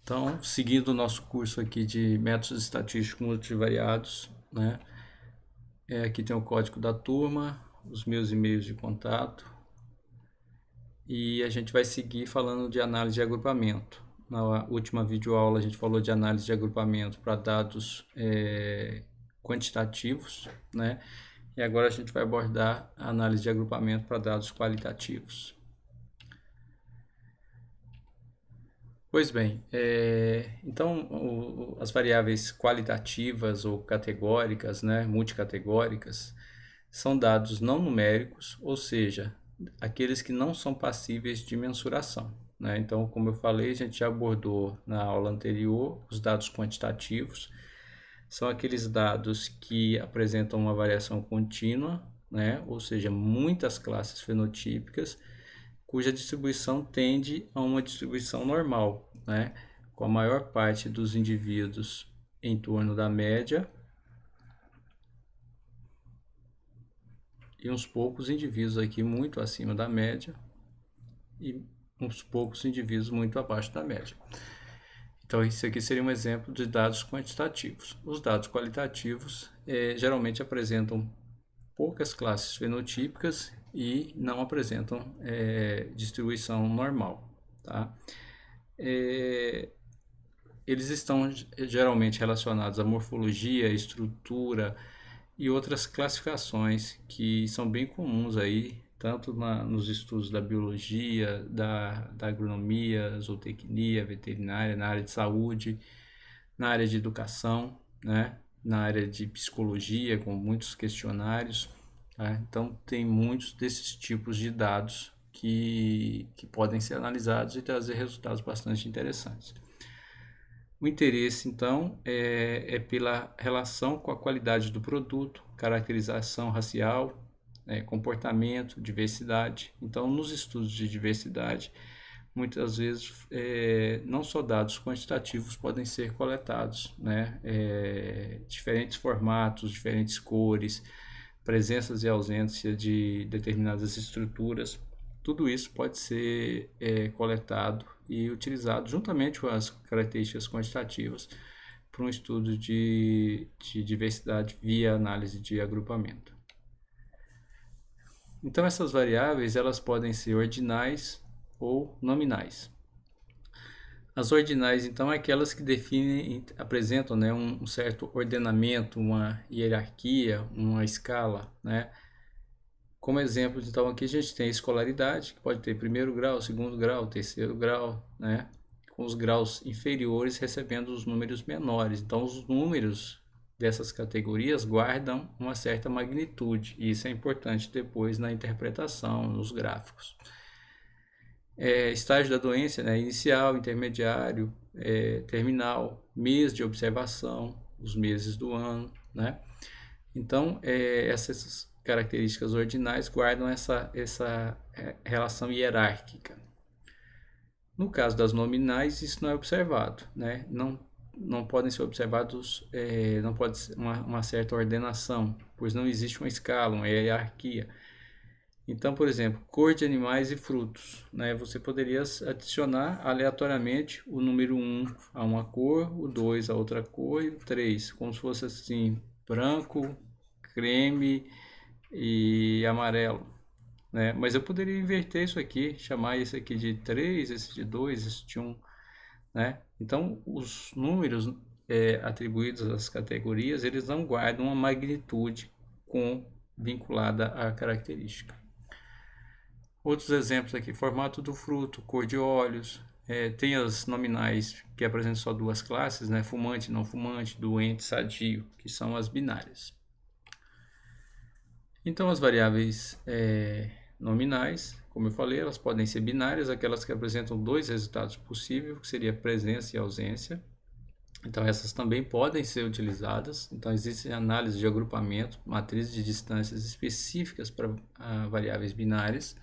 Então, seguindo o nosso curso aqui de métodos estatísticos multivariados, né? Aqui tem o código da turma, os meus e-mails de contato, e a gente vai seguir falando de análise de agrupamento. Na última videoaula a gente falou de análise de agrupamento para dados quantitativos, né? E agora a gente vai abordar a análise de agrupamento para dados qualitativos. Pois bem, então as variáveis qualitativas ou categóricas, né, multicategóricas, são dados não numéricos, ou seja, aqueles que não são passíveis de mensuração, né? Então, como eu falei, a gente já abordou na aula anterior os dados quantitativos, são aqueles dados que apresentam uma variação contínua, né, ou seja, muitas classes fenotípicas, cuja distribuição tende a uma distribuição normal, né? Com a maior parte dos indivíduos em torno da média e uns poucos indivíduos aqui muito acima da média e uns poucos indivíduos muito abaixo da média. Então, isso aqui seria um exemplo de dados quantitativos. Os dados qualitativos geralmente apresentam poucas classes fenotípicas e não apresentam distribuição normal, tá? Eles estão geralmente relacionados à morfologia, estrutura e outras classificações que são bem comuns aí, tanto nos estudos da biologia, da agronomia, zootecnia, veterinária, na área de saúde, na área de educação, né? Na área de psicologia, com muitos questionários. Tá? Então, tem muitos desses tipos de dados que podem ser analisados e trazer resultados bastante interessantes. O interesse, então, é pela relação com a qualidade do produto, caracterização racial, comportamento, diversidade. Então, nos estudos de diversidade, muitas vezes, não só dados quantitativos podem ser coletados, né? Diferentes formatos, diferentes cores, presenças e ausência de determinadas estruturas, tudo isso pode ser coletado e utilizado juntamente com as características quantitativas para um estudo de diversidade via análise de agrupamento. Então, essas variáveis elas podem ser ordinais ou nominais. As ordinais, então, é aquelas que definem, apresentam, né, um certo ordenamento, uma hierarquia, uma escala, né? Como exemplo, então, aqui a gente tem a escolaridade, que pode ter primeiro grau, segundo grau, terceiro grau, né? Com os graus inferiores recebendo os números menores. Então, os números dessas categorias guardam uma certa magnitude, e isso é importante depois na interpretação, nos gráficos. Estágio da doença, né? Inicial, intermediário, terminal, mês de observação, os meses do ano, né? Então, essas características ordinais guardam essa relação hierárquica. No caso das nominais, isso não é observado, né? Não podem ser observados, não pode ser uma certa ordenação, pois não existe uma escala, uma hierarquia. Então, por exemplo, cor de animais e frutos, né? Você poderia adicionar aleatoriamente o número 1 a uma cor, o 2 a outra cor e o 3, como se fosse assim, branco, creme e amarelo, né? Mas eu poderia inverter isso aqui, chamar esse aqui de 3, esse de 2, esse de 1, né? Então, os números atribuídos às categorias, eles não guardam uma magnitude vinculada à característica. Outros exemplos aqui, formato do fruto, cor de olhos, tem as nominais que apresentam só duas classes, né? Fumante, não fumante, doente, sadio, que são as binárias. Então, as variáveis nominais, como eu falei, elas podem ser binárias, aquelas que apresentam dois resultados possíveis, que seria presença e ausência. Então, essas também podem ser utilizadas. Então, existe análise de agrupamento, matrizes de distâncias específicas para variáveis binárias.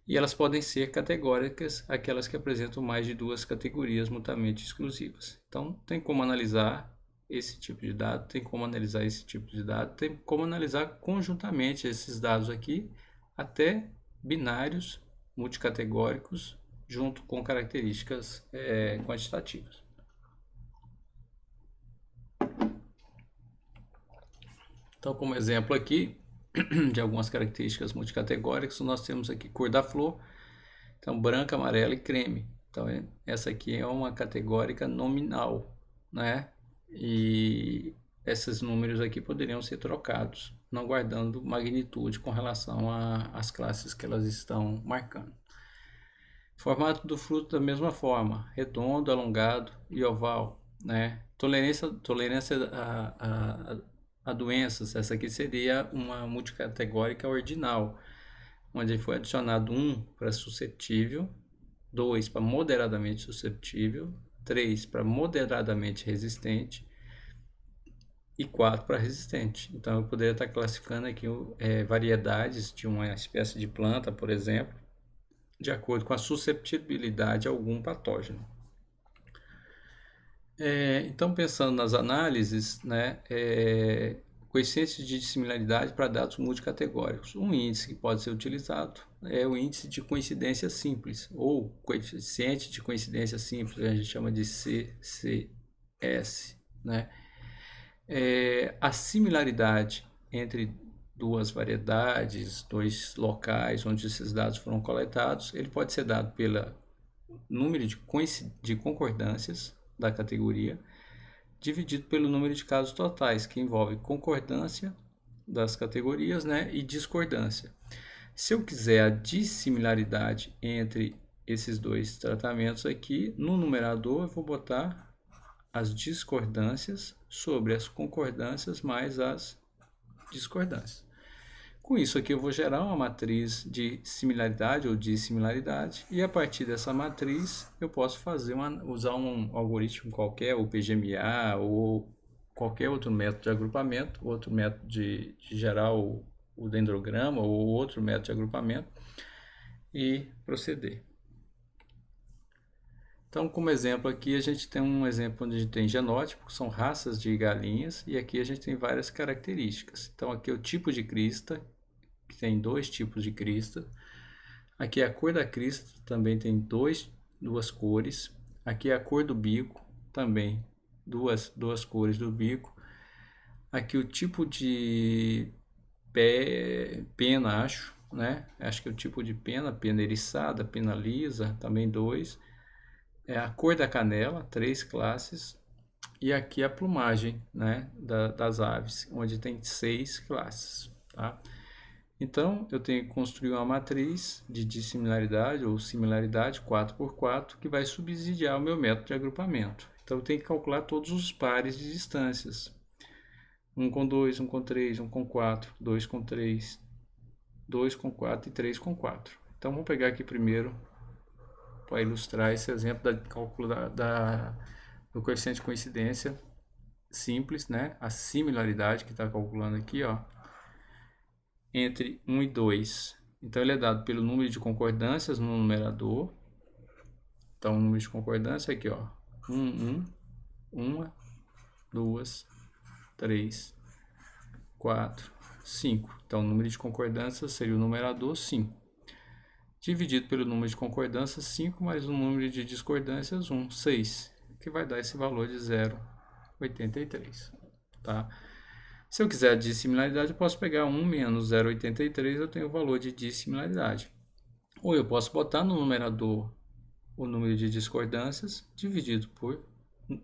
E elas podem ser categóricas, aquelas que apresentam mais de duas categorias mutuamente exclusivas. Então, tem como analisar esse tipo de dado, tem como analisar esse tipo de dado, tem como analisar conjuntamente esses dados aqui, até binários multicategóricos, junto com características quantitativas. Então, como exemplo aqui de algumas características multicategóricas, nós temos aqui cor da flor, então branca, amarela e creme. Então, essa aqui é uma categórica nominal, né? E esses números aqui poderiam ser trocados, não guardando magnitude com relação às classes que elas estão marcando. Formato do fruto da mesma forma, redondo, alongado e oval, né? Tolerância a doenças, essa aqui seria uma multicategórica ordinal, onde foi adicionado 1 para susceptível, 2 para moderadamente susceptível, 3 para moderadamente resistente e 4 para resistente. Então eu poderia estar classificando aqui variedades de uma espécie de planta, por exemplo, de acordo com a susceptibilidade a algum patógeno. Então, pensando nas análises, né, coeficientes de dissimilaridade para dados multicategóricos. Um índice que pode ser utilizado é o índice de coincidência simples, ou coeficiente de coincidência simples, a gente chama de CCS. Né? A similaridade entre duas variedades, dois locais onde esses dados foram coletados, ele pode ser dado pelo número de concordâncias da categoria, dividido pelo número de casos totais, que envolve concordância das categorias, né, e discordância. Se eu quiser a dissimilaridade entre esses dois tratamentos aqui, no numerador eu vou botar as discordâncias sobre as concordâncias mais as discordâncias. Com isso aqui eu vou gerar uma matriz de similaridade ou dissimilaridade, e a partir dessa matriz eu posso usar um algoritmo qualquer, o PGMA ou qualquer outro método de agrupamento, outro método de gerar o dendrograma ou outro método de agrupamento e proceder. Então, como exemplo aqui, a gente tem um exemplo onde a gente tem genótipo, que são raças de galinhas, e aqui a gente tem várias características. Então, aqui é o tipo de crista, que tem 2 tipos de crista. Aqui é a cor da crista, também tem duas cores. Aqui é a cor do bico, também duas cores do bico. Aqui o tipo de pena, acho, né? Acho que é o tipo de pena eriçada, pena lisa, também 2. A cor da canela, 3 classes. E aqui a plumagem, né, das aves, onde tem 6 classes. Tá? Então, eu tenho que construir uma matriz de dissimilaridade ou similaridade 4x4 que vai subsidiar o meu método de agrupamento. Então, eu tenho que calcular todos os pares de distâncias. 1 com 2, 1 com 3, 1 com 4, 2 com 3, 2 com 4 e 3 com 4. Então, vamos pegar aqui primeiro para ilustrar esse exemplo do cálculo do coeficiente de coincidência simples, né? A similaridade que está calculando aqui, ó, entre 1 e 2. Então, ele é dado pelo número de concordâncias no numerador. Então, o número de concordância é aqui, ó, 1, 2, 3, 4, 5. Então, o número de concordâncias seria o numerador 5. Dividido pelo número de concordâncias 5 mais o número de discordâncias 1, 6, que vai dar esse valor de 0,83. Tá? Se eu quiser a dissimilaridade, eu posso pegar 1 menos 0,83, eu tenho o valor de dissimilaridade. Ou eu posso botar no numerador o número de discordâncias dividido por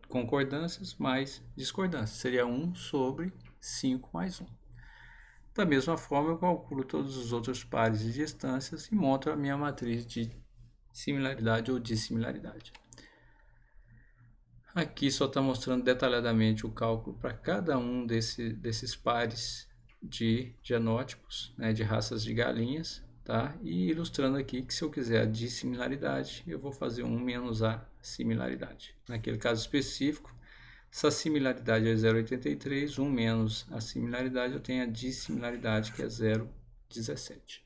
concordâncias mais discordâncias. Seria 1 sobre 5 mais 1. Da mesma forma, eu calculo todos os outros pares de distâncias e monto a minha matriz de similaridade ou dissimilaridade. Aqui só está mostrando detalhadamente o cálculo para cada um desses pares de genótipos, né, de raças de galinhas, tá? E ilustrando aqui que se eu quiser a dissimilaridade, eu vou fazer 1 menos a similaridade. Naquele caso específico, essa similaridade é 0,83, 1 menos a similaridade, eu tenho a dissimilaridade, que é 0,17.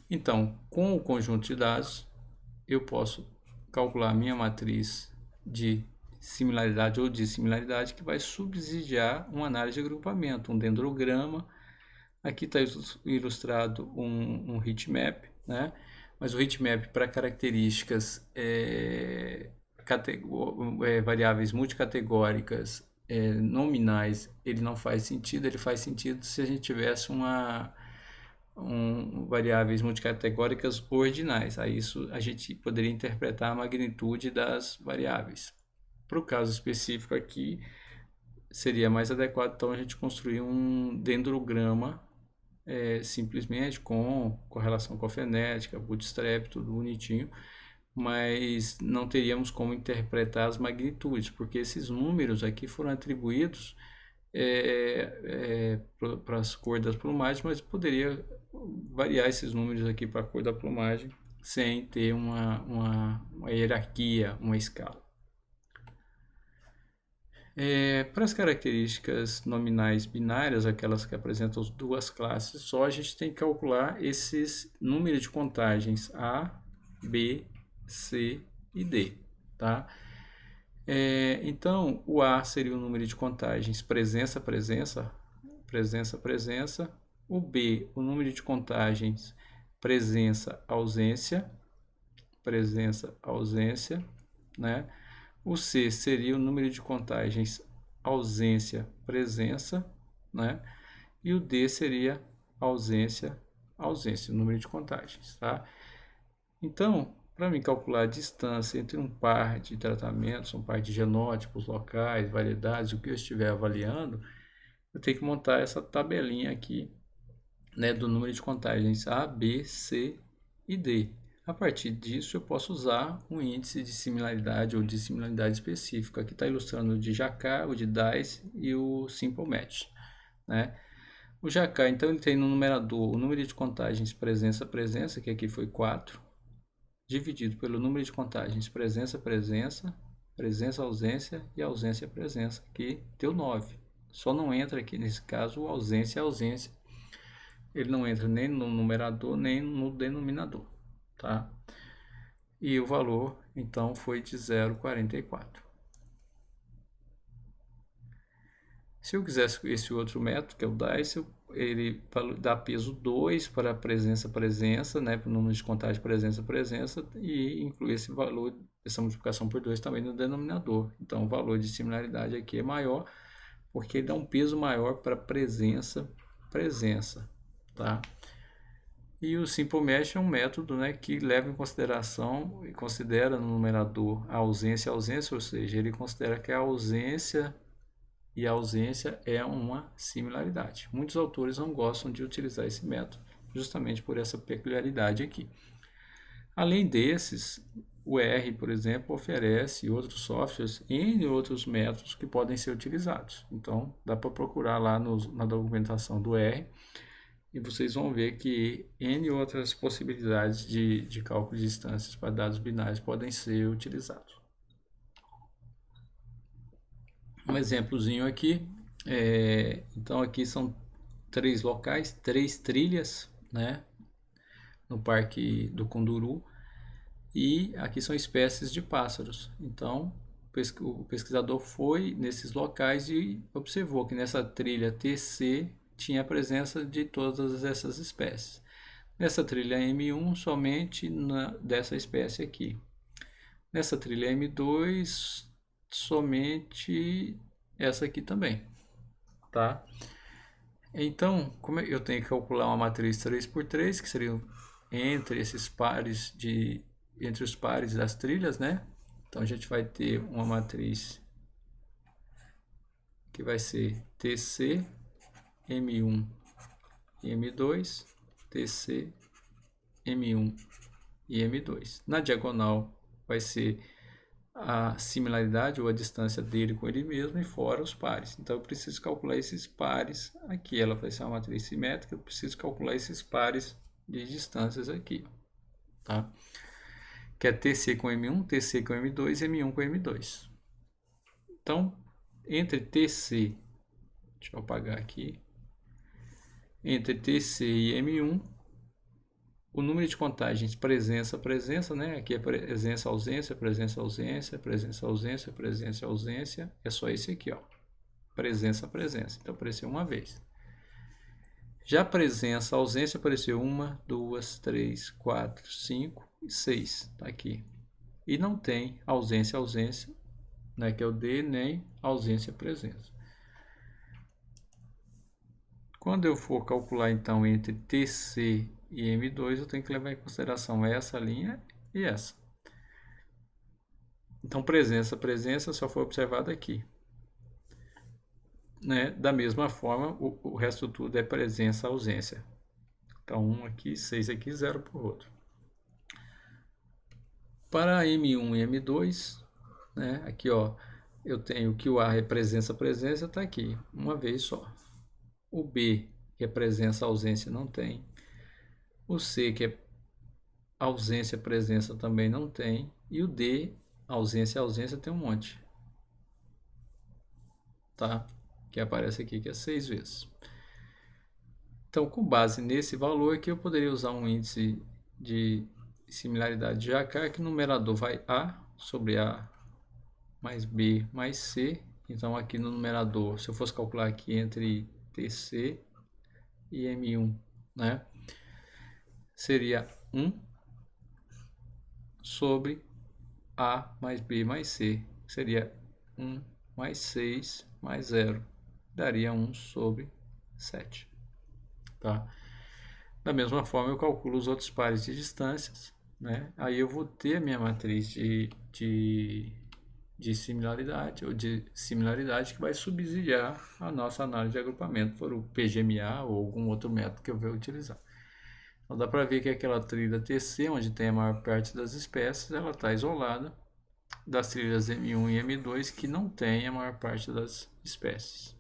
Então, com o conjunto de dados, eu posso calcular a minha matriz de similaridade ou dissimilaridade, que vai subsidiar uma análise de agrupamento, um dendrograma. Aqui está ilustrado um heatmap, né? Mas o heatmap para características variáveis multicategóricas nominais, ele não faz sentido. Ele faz sentido se a gente tivesse variáveis multicategóricas ordinais. Aí isso a gente poderia interpretar a magnitude das variáveis. Para o caso específico aqui, seria mais adequado então a gente construir um dendrograma simplesmente com correlação cofonética, bootstrap, tudo bonitinho, mas não teríamos como interpretar as magnitudes, porque esses números aqui foram atribuídos para as cores das plumagens, mas poderia variar esses números aqui para a cor da plumagem sem ter uma hierarquia, uma escala. Para as características nominais binárias, aquelas que apresentam as duas classes, só a gente tem que calcular esses números de contagens A, B, C e D, tá? Então, o A seria o número de contagens presença, presença, presença, presença. O B, o número de contagens presença, ausência, presença, ausência, né? O C seria o número de contagens ausência, presença, né? E o D seria ausência, ausência, o número de contagens, tá? Então, para mim calcular a distância entre um par de tratamentos, um par de genótipos, locais, variedades, o que eu estiver avaliando, eu tenho que montar essa tabelinha aqui, né, do número de contagens A, B, C e D. A partir disso, eu posso usar um índice de similaridade ou de similaridade específica. Aqui está ilustrando o de Jacquard, o de Dice e o Simple Match, né? O Jacquard, então, ele tem no numerador o número de contagens presença, presença, que aqui foi 4, dividido pelo número de contagens presença, presença, presença, ausência e ausência, presença, que deu 9. Só não entra aqui, nesse caso, o ausência, ausência. Ele não entra nem no numerador, nem no denominador, tá? E o valor, então, foi de 0,44. Se eu quisesse esse outro método, que é o DICE, ele dá peso 2 para a presença, né, para o número de contagem presença, e inclui esse valor, essa multiplicação por 2 também no denominador. Então, o valor de similaridade aqui é maior, porque ele dá um peso maior para presença, tá? E o Simple Match é um método, né, que leva em consideração e considera no numerador a ausência, ou seja, ele considera que a ausência e a ausência é uma similaridade. Muitos autores não gostam de utilizar esse método, justamente por essa peculiaridade aqui. Além desses, o R, por exemplo, oferece outros softwares e outros métodos que podem ser utilizados. Então, dá para procurar lá na documentação do R e vocês vão ver que N outras possibilidades de cálculo de distâncias para dados binários podem ser utilizados. Um exemplozinho aqui, então aqui são 3 locais, 3 trilhas, né, no Parque do Conduru, e aqui são espécies de pássaros. Então, o pesquisador foi nesses locais e observou que nessa trilha TC tinha a presença de todas essas espécies. Nessa trilha M1, somente dessa espécie aqui. Nessa trilha M2, somente essa aqui também, tá? Então, como eu tenho que calcular uma matriz 3×3, que seria entre esses pares entre os pares das trilhas, né? Então a gente vai ter uma matriz que vai ser TC, M1 e M2, TC, M1 e M2. Na diagonal vai ser a similaridade ou a distância dele com ele mesmo e fora os pares. Então eu preciso calcular esses pares aqui. Ela vai ser uma matriz simétrica, eu preciso calcular esses pares de distâncias aqui, tá? Que é TC com M1, TC com M2 e M1 com M2. Então, entre TC, deixa eu apagar aqui, entre TC e M1, o número de contagens presença, né? Aqui é presença, ausência, presença, ausência, presença, ausência, presença, ausência. É só esse aqui, ó. Presença. Então apareceu uma vez. Já a presença, a ausência apareceu 1, 2, 3, 4, 5 e 6. Está aqui. E não tem ausência, né, que é o D, nem ausência, presença. Quando eu for calcular, então, entre TC e M2, eu tenho que levar em consideração essa linha e essa. Então, presença só foi observada aqui. Né? Da mesma forma, o resto tudo é presença, ausência. Então, 1 aqui, 6 aqui, 0 para o outro. Para M1 e M2, né? Aqui, ó, eu tenho que o A é presença, está aqui, uma vez só. O B, que é presença, ausência, não tem. O C, que é ausência, presença, também não tem. E o D, ausência, tem um monte. Tá? Que aparece aqui, que é 6 vezes. Então, com base nesse valor aqui, eu poderia usar um índice de similaridade de Jacquard, que no numerador vai A sobre A mais B mais C. Então, aqui no numerador, se eu fosse calcular aqui entre TC e M1, né, seria 1 sobre A mais B mais C. Seria 1 mais 6 mais 0. Daria 1 sobre 7. Tá? Da mesma forma, eu calculo os outros pares de distâncias, né? Aí eu vou ter a minha matriz de similaridade, ou de similaridade, que vai subsidiar a nossa análise de agrupamento por o PGMA ou algum outro método que eu vou utilizar. Então dá para ver que aquela trilha TC, onde tem a maior parte das espécies, ela está isolada das trilhas M1 e M2, que não tem a maior parte das espécies.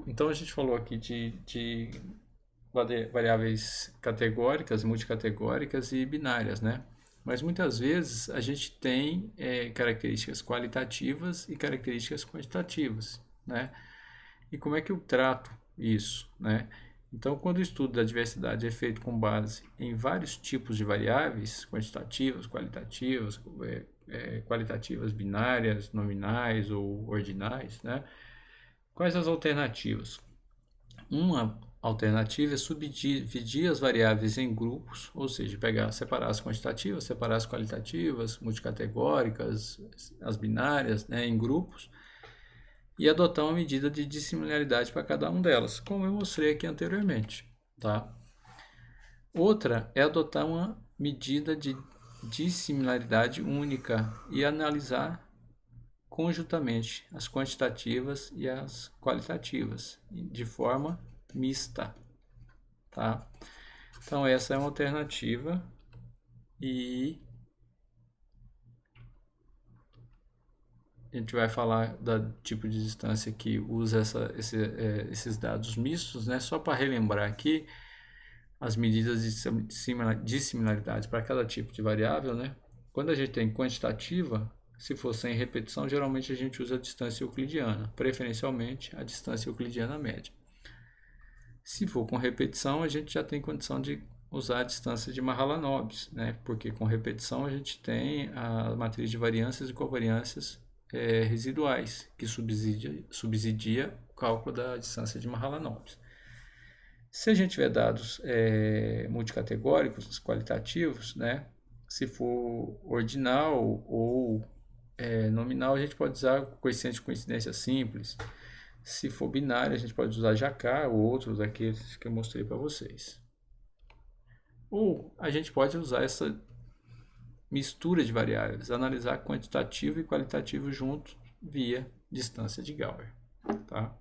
Então a gente falou aqui de variáveis categóricas, multicategóricas e binárias, né? Mas muitas vezes a gente tem características qualitativas e características quantitativas, né? E como é que eu trato isso, né? Então, quando o estudo da diversidade é feito com base em vários tipos de variáveis, quantitativas, qualitativas binárias, nominais ou ordinais, né? Quais as alternativas? Uma alternativa é subdividir as variáveis em grupos, ou seja, separar as quantitativas, separar as qualitativas, multicategóricas, as binárias, né, em grupos, e adotar uma medida de dissimilaridade para cada uma delas, como eu mostrei aqui anteriormente. Tá? Outra é adotar uma medida de dissimilaridade única e analisar conjuntamente as quantitativas e as qualitativas, de forma mista. Tá? Então, essa é uma alternativa e a gente vai falar do tipo de distância que usa esses dados mistos, né? Só para relembrar aqui as medidas de similaridade para cada tipo de variável, né? Quando a gente tem quantitativa, se for sem repetição, geralmente a gente usa a distância euclidiana, preferencialmente a distância euclidiana média. Se for com repetição, a gente já tem condição de usar a distância de Mahalanobis, né? Porque com repetição a gente tem a matriz de variâncias e covariâncias residuais, que subsidia o cálculo da distância de Mahalanobis. Se a gente tiver dados multicategóricos, qualitativos, né? Se for ordinal ou nominal, a gente pode usar coeficiente de coincidência simples. Se for binário, a gente pode usar Jacquard ou outros daqueles que eu mostrei para vocês. Ou a gente pode usar essa mistura de variáveis, analisar quantitativo e qualitativo juntos via distância de Gauer. Tá?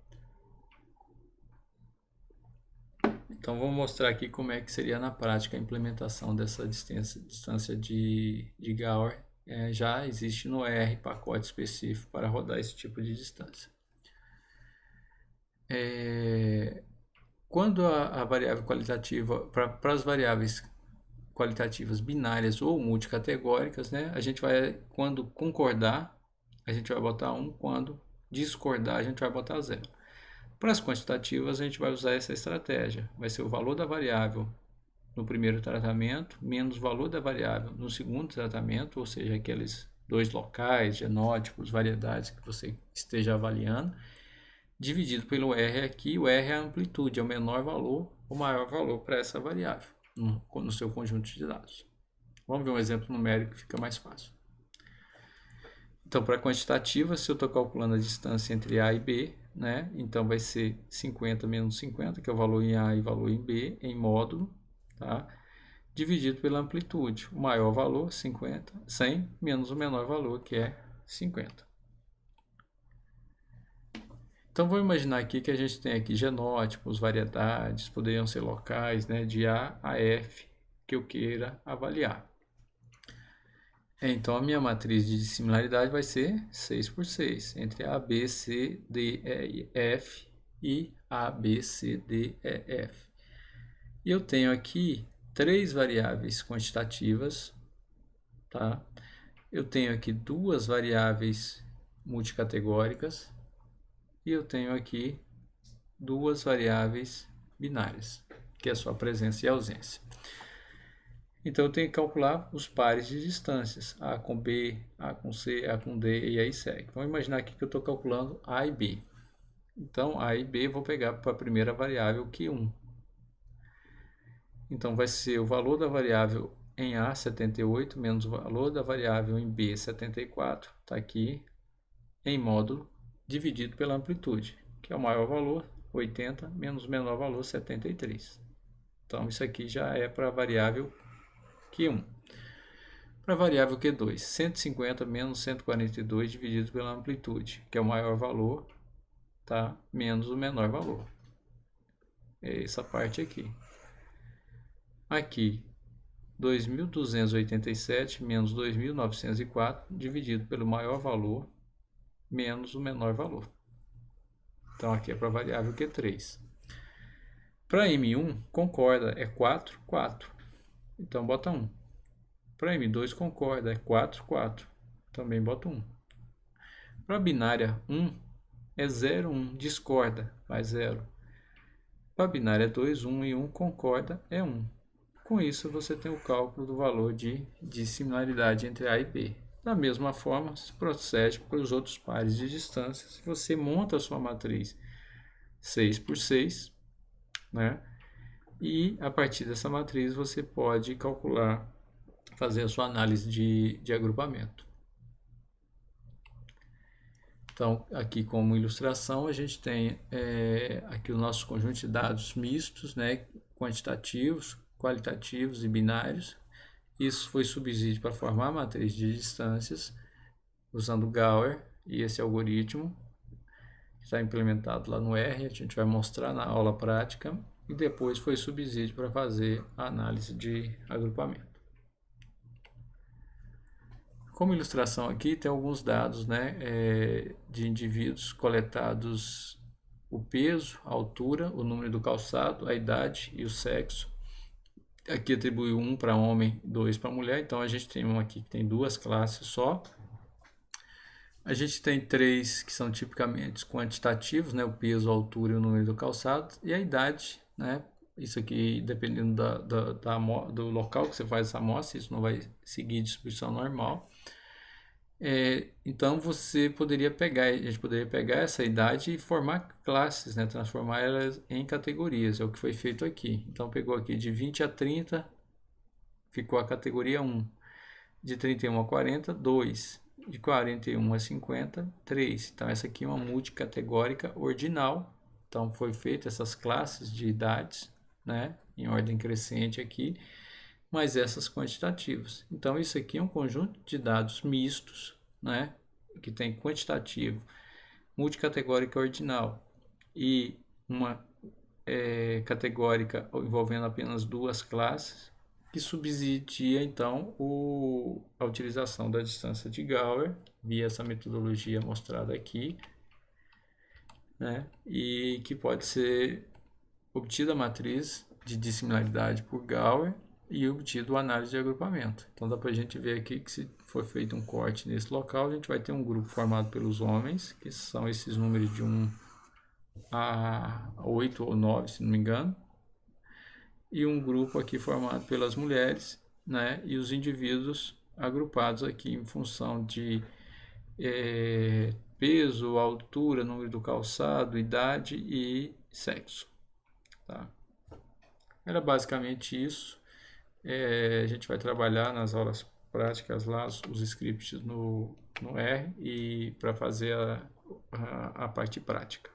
Então, vou mostrar aqui como é que seria na prática a implementação dessa distância de Gauer. Já existe no R pacote específico para rodar esse tipo de distância. Quando a variável qualitativa, para as variáveis qualitativas binárias ou multicategóricas, né, a gente vai, quando concordar, a gente vai botar 1, quando discordar, a gente vai botar 0. Para as quantitativas, a gente vai usar essa estratégia. Vai ser o valor da variável no primeiro tratamento, menos o valor da variável no segundo tratamento, ou seja, aqueles dois locais, genótipos, variedades que você esteja avaliando, dividido pelo R aqui. O R é a amplitude, é o menor valor, o maior valor para essa variável no seu conjunto de dados. Vamos ver um exemplo numérico que fica mais fácil. Então, para quantitativa, se eu estou calculando a distância entre A e B, né, então vai ser 50 menos 50, que é o valor em A e valor em B, em módulo, tá? Dividido pela amplitude. O maior valor, 50, 100, menos o menor valor, que é 50. Então, vou imaginar aqui que a gente tem aqui genótipos, variedades, poderiam ser locais, né, de A a F, que eu queira avaliar. Então, a minha matriz de dissimilaridade vai ser 6 por 6, entre A, B, C, D, E, F e A, B, C, D, E, F. E eu tenho aqui 3 variáveis quantitativas, tá? Eu tenho aqui 2 variáveis multicategóricas e eu tenho aqui 2 variáveis binárias, que é a sua presença e ausência. Então, eu tenho que calcular os pares de distâncias, A com B, A com C, A com D, e aí segue. Vamos imaginar aqui que eu estou calculando A e B. Então, A e B eu vou pegar para a primeira variável, Q1. Então, vai ser o valor da variável em A, 78, menos o valor da variável em B, 74, está aqui, em módulo, dividido pela amplitude, que é o maior valor, 80, menos o menor valor, 73. Então, isso aqui já é para a variável Q1. Para a variável Q2, 150 menos 142 dividido pela amplitude, que é o maior valor, tá? Menos o menor valor. É essa parte aqui. Aqui, 2.287 menos 2.904 dividido pelo maior valor menos o menor valor. Então, aqui é para a variável Q3. Para M1, concorda, é 4, 4. Então, bota 1. Para M2, concorda, é 4, 4. Também bota 1. Para a binária 1, é 0, 1. Discorda, vai 0. Para a binária 2, 1 e 1, concorda, é 1. Com isso, você tem o cálculo do valor de dissimilaridade entre A e B. Da mesma forma, se procede para os outros pares de distâncias. Você monta a sua matriz 6 por 6, né? E a partir dessa matriz você pode calcular, fazer a sua análise de agrupamento. Então, aqui como ilustração, a gente tem aqui o nosso conjunto de dados mistos, né? Quantitativos, qualitativos e binários. Isso foi subsídio para formar a matriz de distâncias, usando Gauer e esse algoritmo, que está implementado lá no R, a gente vai mostrar na aula prática, e depois foi subsídio para fazer a análise de agrupamento. Como ilustração aqui, tem alguns dados, né, de indivíduos coletados, o peso, a altura, o número do calçado, a idade e o sexo. Aqui atribuiu 1 para homem, 2 para mulher, então a gente tem um aqui que tem 2 classes só. A gente tem 3 que são tipicamente quantitativos, né, o peso, a altura e o número do calçado, e a idade, né, isso aqui dependendo do local que você faz essa amostra, isso não vai seguir distribuição normal. Então você poderia pegar, a gente poderia pegar essa idade e formar classes, né, transformar elas em categorias, é o que foi feito aqui. Então pegou aqui de 20 a 30, ficou a categoria 1, de 31 a 40, 2, de 41 a 50, 3. Então essa aqui é uma multicategórica ordinal, então foi feita essas classes de idades, né, em ordem crescente aqui, mas essas quantitativas. Então, isso aqui é um conjunto de dados mistos, né, que tem quantitativo, multicategórica ordinal e uma categórica envolvendo apenas 2 classes, que subsidia, então, a utilização da distância de Gauer, via essa metodologia mostrada aqui, né, e que pode ser obtida a matriz de dissimilaridade por Gauer e obtido a análise de agrupamento. Então dá para a gente ver aqui que se for feito um corte nesse local, a gente vai ter um grupo formado pelos homens, que são esses números de 1 a 8 ou 9, se não me engano, e um grupo aqui formado pelas mulheres, né, e os indivíduos agrupados aqui em função de peso, altura, número do calçado, idade e sexo. Tá? Era basicamente isso. A gente vai trabalhar nas aulas práticas lá, os scripts no R, e para fazer a parte prática.